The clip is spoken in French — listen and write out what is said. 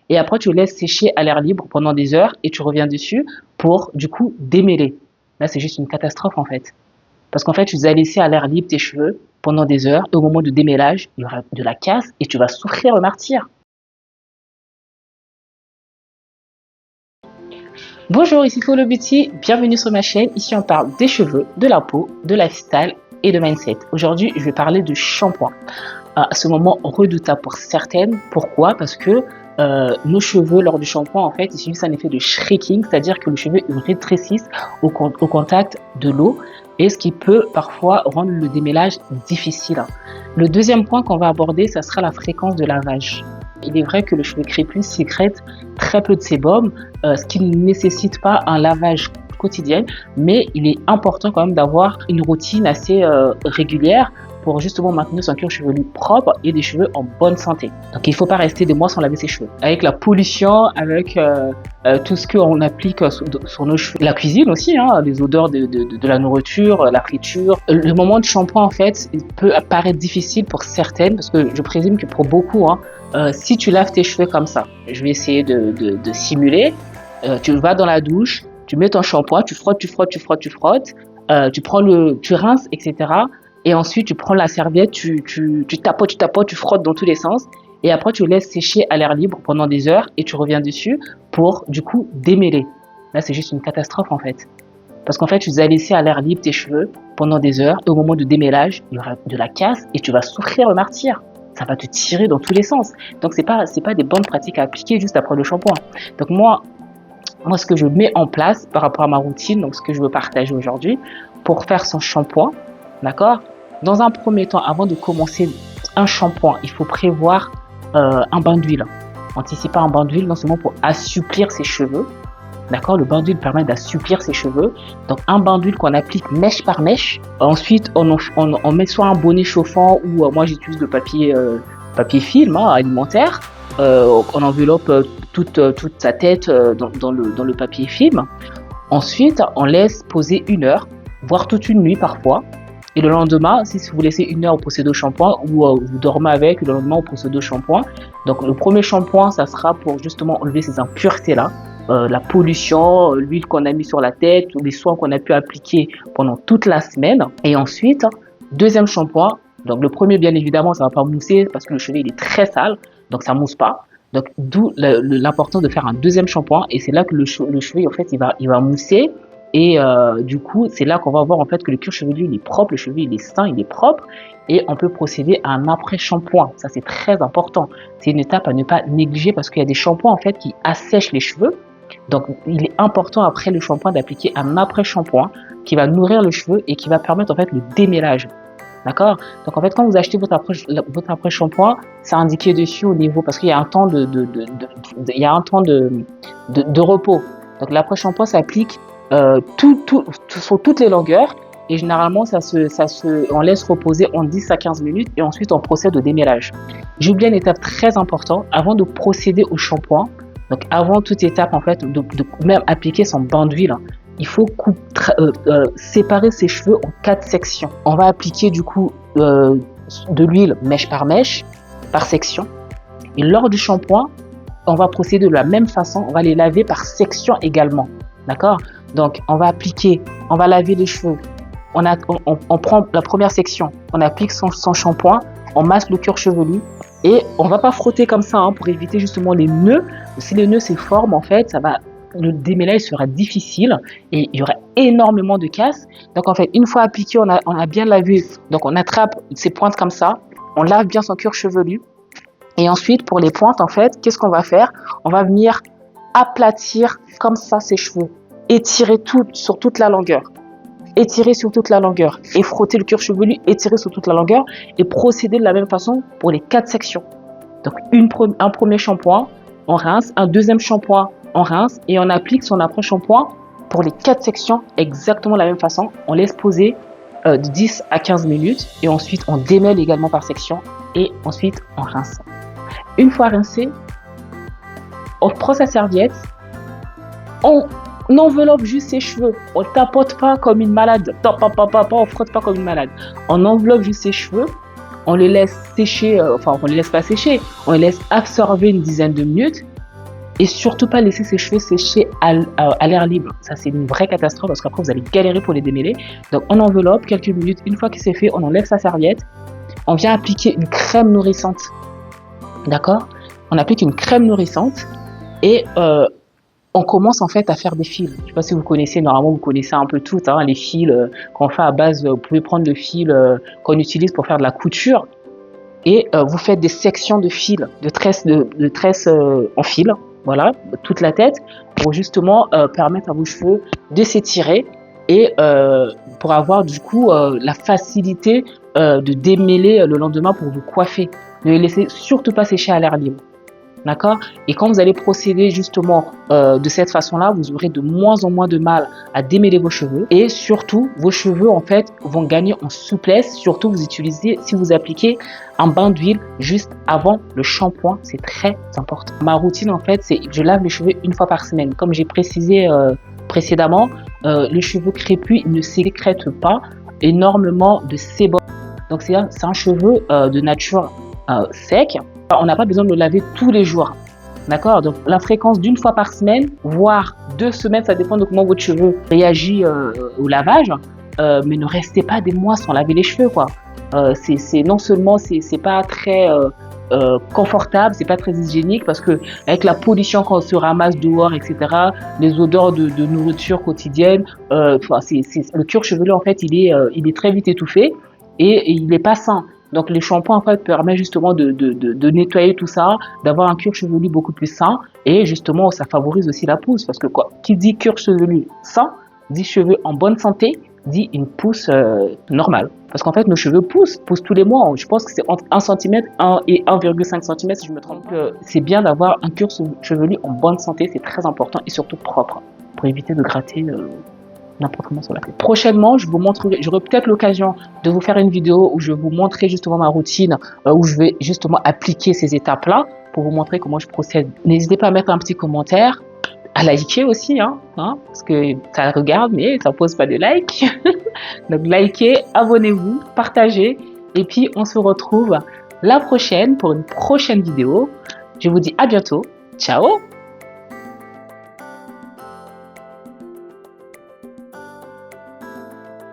Et après, tu le laisses sécher à l'air libre pendant des heures et tu reviens dessus pour, du coup, démêler. Là, c'est juste une catastrophe, en fait. Parce qu'en fait, tu les as laissés à l'air libre, tes cheveux, pendant des heures. Et au moment de démêlage, il y aura de la casse et tu vas souffrir le martyre. Bonjour, ici Flo Beauty. Bienvenue sur ma chaîne. Ici, on parle des cheveux, de la peau, de lifestyle et de mindset. Aujourd'hui, je vais parler de shampoing. À ce moment redoutable pour certaines. Pourquoi? Parce que nos cheveux, lors du shampoing, en fait, ils subissent un effet de shrinking, c'est-à-dire que le cheveu rétrécisse au contact de l'eau et ce qui peut parfois rendre le démêlage difficile. Le deuxième point qu'on va aborder, ça sera la fréquence de lavage. Il est vrai que le cheveu crépus sécrète très peu de sébum, ce qui ne nécessite pas un lavage quotidien, mais il est important quand même d'avoir une routine assez régulière pour justement maintenir son cuir chevelu propre et des cheveux en bonne santé. Donc il ne faut pas rester des mois sans laver ses cheveux. Avec la pollution, avec tout ce qu'on applique sur nos cheveux, la cuisine aussi, hein, les odeurs de la nourriture, la friture. Le moment de shampoing en fait, il peut paraître difficile pour certaines, parce que je présume que pour beaucoup, hein, si tu laves tes cheveux comme ça, je vais essayer de simuler, tu vas dans la douche, tu mets ton shampoing, tu frottes, tu rinces, etc. Et ensuite, tu prends la serviette, tu tapotes, tu frottes dans tous les sens. Et après, tu laisses sécher à l'air libre pendant des heures et tu reviens dessus pour, du coup, démêler. Là, c'est juste une catastrophe, en fait. Parce qu'en fait, tu les as laissés à l'air libre, tes cheveux, pendant des heures. Et au moment de démêlage, il y aura de la casse et tu vas souffrir le martyre. Ça va te tirer dans tous les sens. Donc, c'est pas des bonnes pratiques à appliquer juste après le shampoing. Donc, moi, ce que je mets en place par rapport à ma routine, donc ce que je veux partager aujourd'hui, pour faire son shampoing, d'accord? Dans un premier temps, avant de commencer un shampoing, il faut prévoir un bain d'huile. Anticiper un bain d'huile non seulement pour assouplir ses cheveux, d'accord? Le bain d'huile permet d'assouplir ses cheveux. Donc un bain d'huile qu'on applique mèche par mèche. Ensuite, on met soit un bonnet chauffant ou moi j'utilise le papier film alimentaire. On enveloppe toute sa tête dans le papier film. Ensuite, on laisse poser 1 heure, voire toute une nuit parfois. Et le lendemain, si vous laissez 1 heure au procédé au shampoing ou vous dormez avec, le lendemain au procédé au shampoing. Donc le premier shampoing, ça sera pour justement enlever ces impuretés-là, la pollution, l'huile qu'on a mis sur la tête, ou les soins qu'on a pu appliquer pendant toute la semaine. Et ensuite, deuxième shampoing. Donc le premier, bien évidemment, ça va pas mousser parce que le cheveu il est très sale, donc ça mousse pas. Donc d'où l'importance de faire un deuxième shampoing. Et c'est là que le cheveu en fait il va mousser. Et du coup, c'est là qu'on va voir en fait que le cuir chevelu il est propre, le cheveu il est sain, il est propre, et on peut procéder à un après-shampoing. Ça c'est très important. C'est une étape à ne pas négliger parce qu'il y a des shampoings en fait qui assèchent les cheveux. Donc il est important après le shampoing d'appliquer un après-shampoing qui va nourrir le cheveu et qui va permettre en fait le démêlage. D'accord? Donc en fait, quand vous achetez votre après-shampoing, c'est indiqué dessus au niveau parce qu'il y a un temps il y a un temps de repos. Donc l'après-shampoing s'applique sur toutes les longueurs et généralement on laisse reposer en 10 à 15 minutes et ensuite on procède au démêlage. J'ai oublié une étape très importante avant de procéder au shampoing. Donc avant toute étape en fait de même appliquer son bain d'huile, hein, il faut séparer ses cheveux en 4 sections. On va appliquer du coup de l'huile mèche par section. Et lors du shampoing, on va procéder de la même façon, on va les laver par section également. D'accord? Donc, on va laver les cheveux. On prend la première section, on applique son shampoing, on masse le cuir chevelu et on va pas frotter comme ça pour éviter justement les nœuds. Si les nœuds se forment, en fait, le démêlage sera difficile et il y aura énormément de casse. Donc, en fait, une fois appliqué, on a bien lavé. Donc, on attrape ces pointes comme ça, on lave bien son cuir chevelu. Et ensuite, pour les pointes, en fait, qu'est-ce qu'on va faire? On va venir aplatir comme ça ses cheveux, étirer sur toute la longueur, et frotter le cuir chevelu, étirer sur toute la longueur et procéder de la même façon pour les 4 sections. Donc un premier shampoing, on rince, un deuxième shampoing, on rince et on applique son après-shampoing pour les 4 sections exactement de la même façon. On laisse poser de 10 à 15 minutes et ensuite on démêle également par section et ensuite on rince. Une fois rincé, on prend sa serviette, on enveloppe juste ses cheveux, on tapote pas comme une malade, on frotte pas comme une malade, on enveloppe juste ses cheveux, on les laisse sécher, on les laisse pas sécher, on les laisse absorber une dizaine de minutes Et surtout pas laisser ses cheveux sécher à l'air libre. Ça, c'est une vraie catastrophe parce qu'après, vous allez galérer pour les démêler. Donc, on enveloppe quelques minutes. Une fois que c'est fait, on enlève sa serviette. On vient appliquer une crème nourrissante. D'accord? On applique une crème nourrissante et on commence en fait à faire des fils. Je ne sais pas si vous connaissez, normalement vous connaissez un peu tout, hein, les fils qu'on fait à base, vous pouvez prendre le fil qu'on utilise pour faire de la couture et vous faites des sections de fils, de tresses en fil, voilà, toute la tête pour justement permettre à vos cheveux de s'étirer et pour avoir du coup la facilité de démêler le lendemain pour vous coiffer. Ne les laissez surtout pas sécher à l'air libre. D'accord? Et quand vous allez procéder justement de cette façon-là, vous aurez de moins en moins de mal à démêler vos cheveux. Et surtout, vos cheveux en fait vont gagner en souplesse. Surtout, vous utilisez, si vous appliquez un bain d'huile juste avant le shampoing, c'est très important. Ma routine en fait, c'est je lave les cheveux une fois par semaine. Comme j'ai précisé précédemment, les cheveux crépus ne sécrètent pas énormément de sébum. Donc c'est un cheveu de nature sec. On n'a pas besoin de le laver tous les jours. D'accord? Donc la fréquence d'une fois par semaine, voire 2 semaines, ça dépend de comment votre cheveu réagit au lavage. Mais ne restez pas des mois sans laver les cheveux, quoi. C'est non seulement c'est pas très confortable, c'est pas très hygiénique parce que avec la pollution quand on se ramasse dehors, etc., les odeurs de nourriture quotidienne, le cuir chevelu en fait il est très vite étouffé et il est pas sain. Donc les shampoings en fait permettent justement de nettoyer tout ça, d'avoir un cuir chevelu beaucoup plus sain et justement ça favorise aussi la pousse parce que quoi, qui dit cuir chevelu sain dit cheveux en bonne santé, dit une pousse normale. Parce qu'en fait nos cheveux poussent tous les mois. Je pense que c'est entre 1 cm et 1,5 cm si je me trompe. C'est bien d'avoir un cuir chevelu en bonne santé, c'est très important et surtout propre pour éviter de gratter n'importe comment sur la tête. Prochainement, j'aurai peut-être l'occasion de vous faire une vidéo où je vais vous montrer justement ma routine, où je vais justement appliquer ces étapes-là pour vous montrer comment je procède. N'hésitez pas à mettre un petit commentaire, à liker aussi, parce que ça regarde, mais ça pose pas de like. Donc likez, abonnez-vous, partagez, et puis on se retrouve la prochaine pour une prochaine vidéo. Je vous dis à bientôt. Ciao!